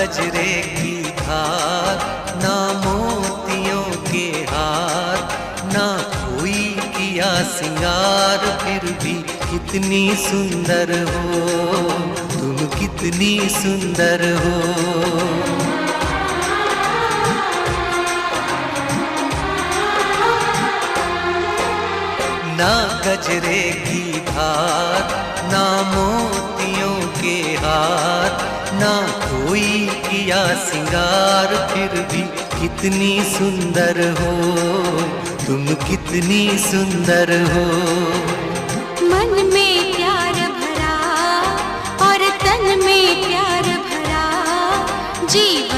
गजरे की धार, ना मोतियों के हार, ना कोई किया सिंगार, फिर भी कितनी सुंदर हो तुम, कितनी सुंदर हो। ना गजरे की धार, ना मोतियों के हार, ना कोई किया सिंगार, फिर भी कितनी सुंदर हो तुम, कितनी सुंदर हो। मन में प्यार भरा और तन में प्यार भरा, जीवन